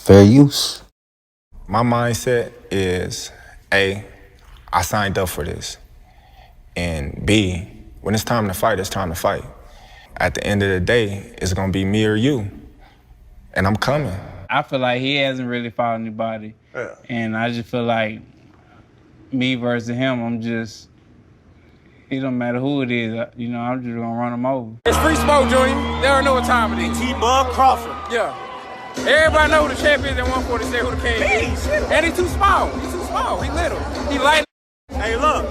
Fair use. My mindset is A, I signed up for this. And B, when it's time to fight, it's time to fight. At the end of the day, it's gonna be me or you. And I'm coming. I feel like he hasn't really fought anybody. Yeah. And I just feel like me versus him, it don't matter who it is, I'm just gonna run him over. It's free smoke, Junior. They already know what time it is. T-Bug Crawford. Yeah. Everybody know who the champ is at 147, who the king is. And he too small. He too small. He little. He light. Hey, look.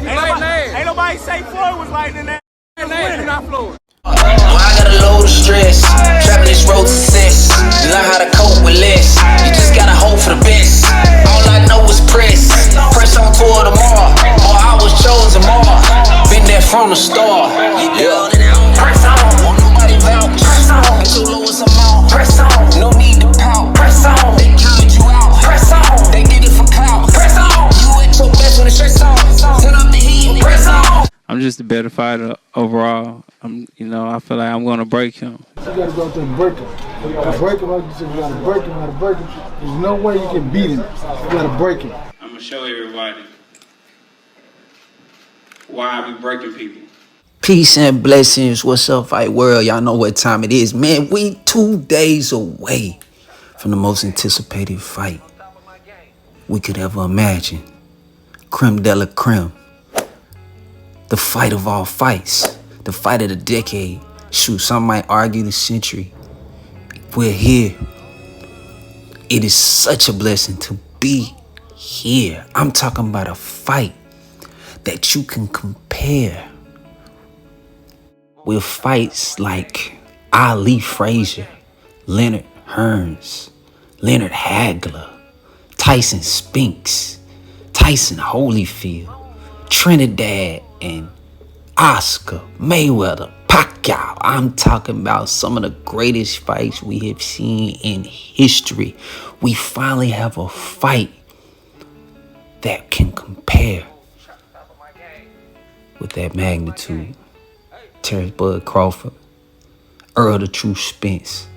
Ain't nobody say Floyd was lighting in that. You're not Floyd. Well, I got a load of stress, traveling this road to success. You learn how to cope with less. You just gotta hope for the best. All I know is press on toward tomorrow. Or I was chosen more. Been there from the start. Yeah. Press on, won't nobody vouch. Press on, get your lowest amount. Press on, no need to pout. Press on, they count you out. Press on, they get it for clout. Press on, you at your best when it's stress on. Turn up the heat, press on. I'm just a better fighter overall. I feel like I'm gonna break him. You gotta go out there and break him. You gotta break him, like you said, you gotta break him. There's no way you can beat him. You gotta break him. I'm gonna show everybody why I be breaking people. Peace and blessings. What's up, fight world? Y'all know what time it is, man. We 2 days away from the most anticipated fight we could ever imagine. Creme de la creme. The fight of all fights. The fight of the decade. Shoot, some might argue the century. We're here. It is such a blessing to be here. I'm talking about a fight that you can compare with fights like Ali Frazier, Leonard Hearns, Leonard Hagler, Tyson Spinks, Tyson Holyfield, Trinidad and Oscar, Mayweather, Pacquiao. I'm talking about some of the greatest fights we have seen in history. We finally have a fight that can compare with that magnitude. Terrence Bud Crawford, Errol the True Spence.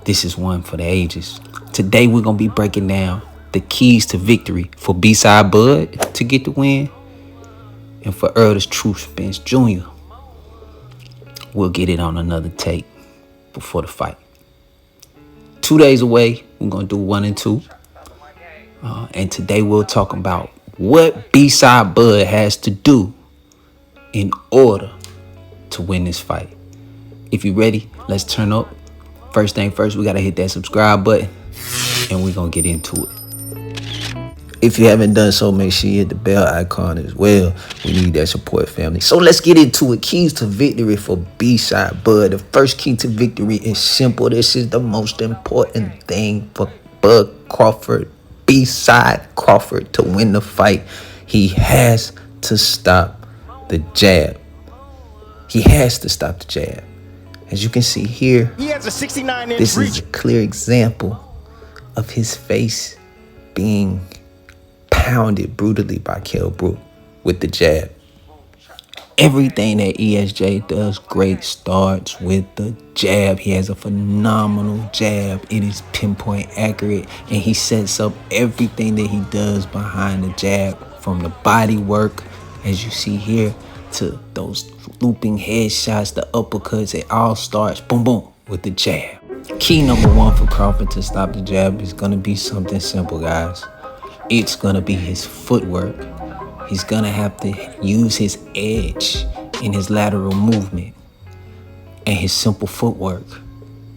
This is one for the ages. Today we're going to be breaking down the keys to victory for B-Side Bud to get the win, and for Errol the True Spence Jr. We'll get it on another take before the fight. 2 days away, we're going to do 1 and 2. And today we'll talk about what B-Side Bud has to do in order to win this fight. If you're ready, let's turn up. First thing first, we got to hit that subscribe button, and we're going to get into it. If you haven't done so, make sure you hit the bell icon as well. We need that support, family. So let's get into it. Keys to victory for B-Side Bud. The first key to victory is simple. This is the most important thing for Bud Crawford, B-Side Crawford, to win the fight. He has to stop the jab. He has to stop the jab. As you can see here, He has a 69-inch this reach. is a clear example of his face being pounded brutally by Kell Brook with the jab. Everything that ESJ does great starts with the jab. He has a phenomenal jab. It is pinpoint accurate, and he sets up everything that he does behind the jab, from the body work, as you see here, to those looping headshots, the uppercuts. It all starts boom, boom with the jab. Key number 1 for Crawford to stop the jab is going to be something simple, guys. It's going to be his footwork. He's going to have to use his edge in his lateral movement and his simple footwork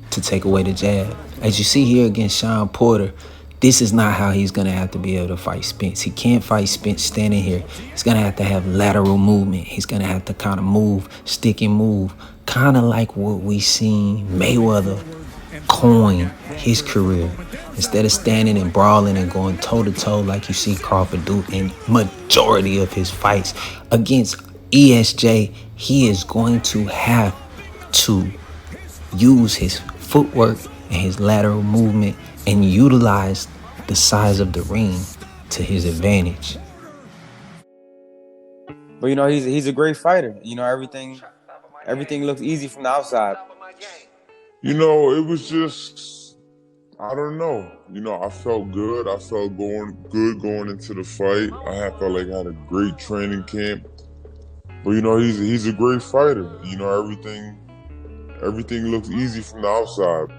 to take away the jab. As you see here against Sean Porter, this is not how he's going to have to be able to fight Spence. He can't fight Spence standing here. He's going to have lateral movement. He's going to have to kind of move, stick and move, kind of like what we seen Mayweather coin his career. Instead of standing and brawling and going toe-to-toe like you see Crawford do in majority of his fights against ESJ, he is going to have to use his footwork and his lateral movement and utilize the size of the ring to his advantage. But he's a great fighter. Everything looks easy from the outside. It was just I don't know. I felt good. I felt going into the fight. Felt like I had a great training camp. But he's a great fighter. Everything looks easy from the outside.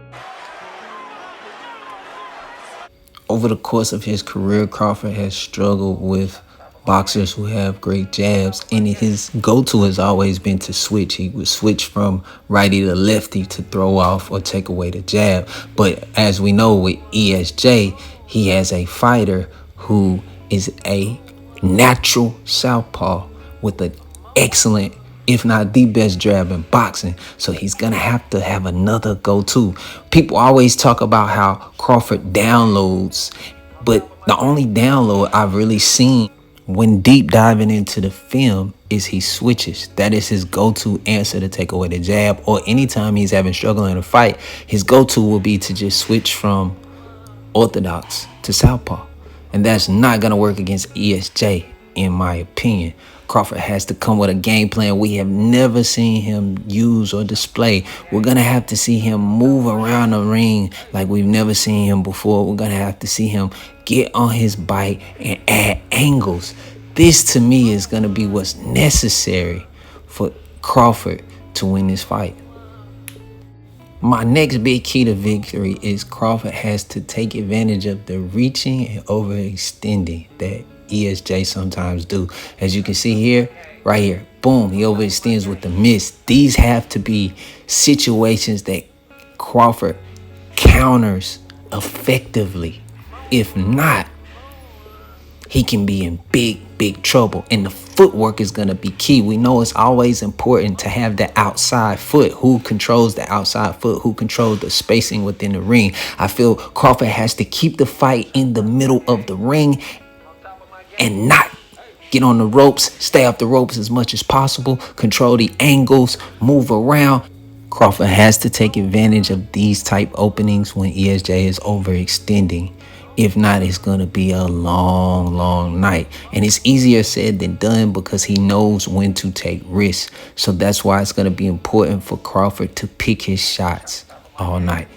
Over the course of his career, Crawford has struggled with boxers who have great jabs, and his go-to has always been to switch. He would switch from righty to lefty to throw off or take away the jab. But as we know with ESJ, he has a fighter who is a natural southpaw with an excellent, if not the best jab in boxing. So he's going to have another go-to. People always talk about how Crawford downloads, but the only download I've really seen when deep diving into the film is he switches. That is his go-to answer to take away the jab, or anytime he's having struggle in a fight, his go-to will be to just switch from orthodox to southpaw. And that's not going to work against ESJ, in my opinion. Crawford has to come with a game plan we have never seen him use or display. We're going to have to see him move around the ring like we've never seen him before. We're going to have to see him get on his bike and add angles. This, to me, is going to be what's necessary for Crawford to win this fight. My next big key to victory is Crawford has to take advantage of the reaching and overextending that ESJ sometimes do. As you can see here, right here, boom, he overextends with the miss. These have to be situations that Crawford counters effectively. If not, he can be in big trouble. And the footwork is going to be key. We know it's always important to have the outside foot. Who controls the outside foot? Who controls the spacing within the ring? I feel Crawford has to keep the fight in the middle of the ring and not get on the ropes, stay off the ropes as much as possible, control the angles, move around. Crawford has to take advantage of these type openings when ESJ is overextending. If not, it's going to be a long night. And it's easier said than done because he knows when to take risks. So that's why it's going to be important for Crawford to pick his shots all night.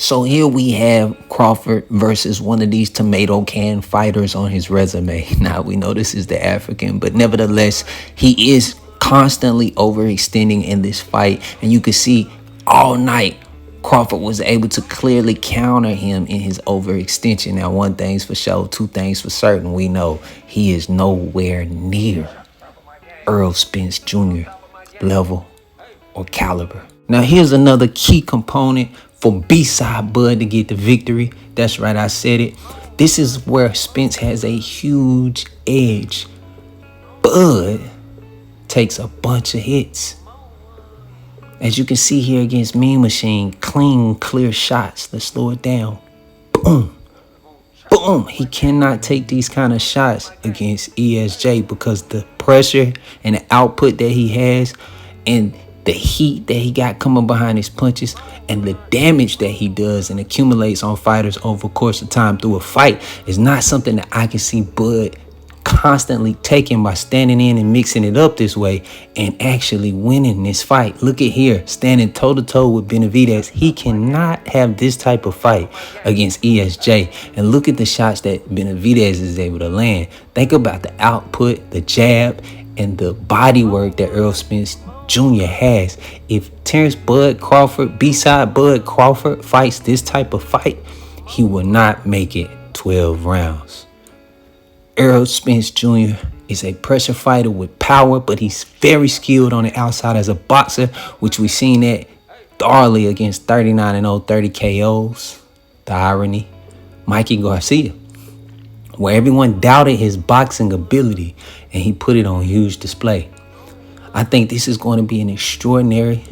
So here we have Crawford versus one of these tomato can fighters on his resume. Now, we know this is the African, but nevertheless, he is constantly overextending in this fight. And you can see all night, Crawford was able to clearly counter him in his overextension. Now, one thing's for sure, two things for certain. We know he is nowhere near Errol Spence Jr. level or caliber. Now, here's another key component for B-side Bud to get the victory. That's right, I said it. This is where Spence has a huge edge. Bud takes a bunch of hits. As you can see here against Mean Machine, clean, clear shots. Let's slow it down. Boom. Boom. He cannot take these kind of shots against ESJ because the pressure and the output that he has and the heat that he got coming behind his punches and the damage that he does and accumulates on fighters over the course of time through a fight is not something that I can see Bud constantly taking by standing in and mixing it up this way and actually winning this fight. Look at here, standing toe-to-toe with Benavidez. He cannot have this type of fight against ESJ. And look at the shots that Benavidez is able to land. Think about the output, the jab, and the body work that Errol Spence Jr. has. If Terrence Bud Crawford, B-side Bud Crawford fights this type of fight, he will not make it 12 rounds. Errol Spence Jr. is a pressure fighter with power, but he's very skilled on the outside as a boxer, which we've seen that thoroughly against 39-0, 30 KOs. The irony. Mikey Garcia, where everyone doubted his boxing ability, and he put it on huge display. I think this is going to be an extraordinary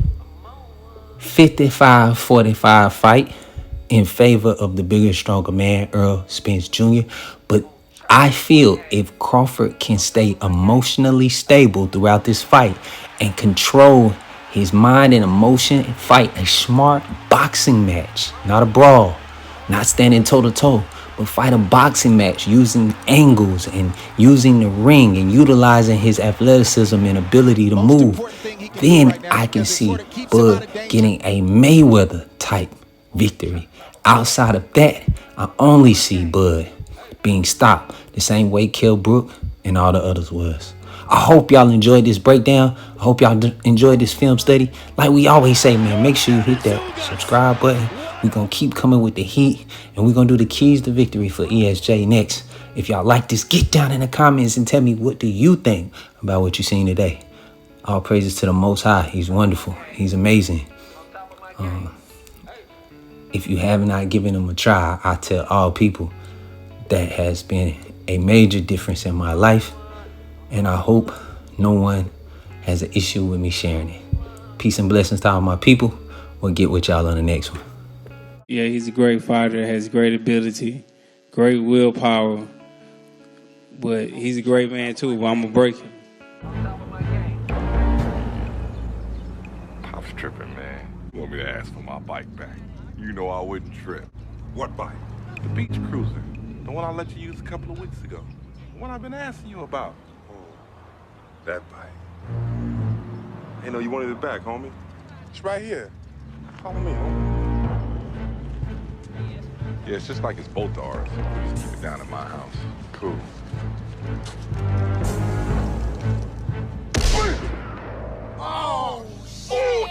55-45 fight in favor of the bigger, stronger man, Errol Spence Jr. But I feel if Crawford can stay emotionally stable throughout this fight and control his mind and emotion and fight a smart boxing match, not a brawl, not standing toe-to-toe, but fight a boxing match using angles and using the ring and utilizing his athleticism and ability to move, then I can see Bud getting a Mayweather type victory. Outside of that, I only see Bud being stopped the same way Kell Brook and all the others was. I hope y'all enjoyed this breakdown. I hope y'all enjoyed this film study. Like we always say, man, make sure you hit that subscribe button. We're going to keep coming with the heat, and we're going to do the keys to victory for ESJ next. If y'all like this, get down in the comments and tell me, what do you think about what you seen today? All praises to the Most High. He's wonderful. He's amazing. If you have not given him a try, I tell all people that has been a major difference in my life, and I hope no one has an issue with me sharing it. Peace and blessings to all my people. We'll get with y'all on the next one. Yeah, he's a great fighter, has great ability, great willpower, but he's a great man too, but I'm going to break him. Pop's tripping, man. You want me to ask for my bike back? You know I wouldn't trip. What bike? The beach cruiser. The one I let you use a couple of weeks ago. The one I've been asking you about. Oh, that bike. Hey, no, you wanted it back, homie? It's right here. Follow me, homie. Yeah, it's just like it's both ours. We just keep it down at my house. Cool. Oh, shit!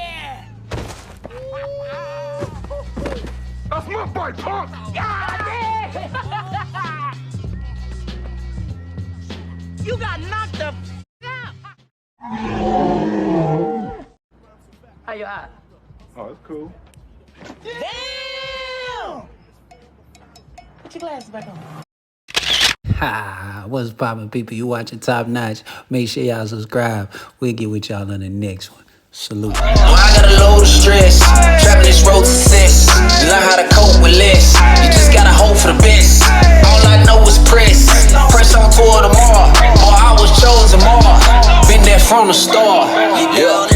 That's my bike, punk! You got knocked the out. How you at? Oh, that's cool. Damn! Put your glasses back on. Ha! What's poppin', people? You watching Top Notch. Make sure y'all subscribe. We'll get with y'all on the next one. Salute. Well, I got a load of stress, trapping this road to success. Learn how to cope with less. You just gotta hope for the best. All I know is press on toward tomorrow. Or I was chosen more. Been there from the start. Yeah.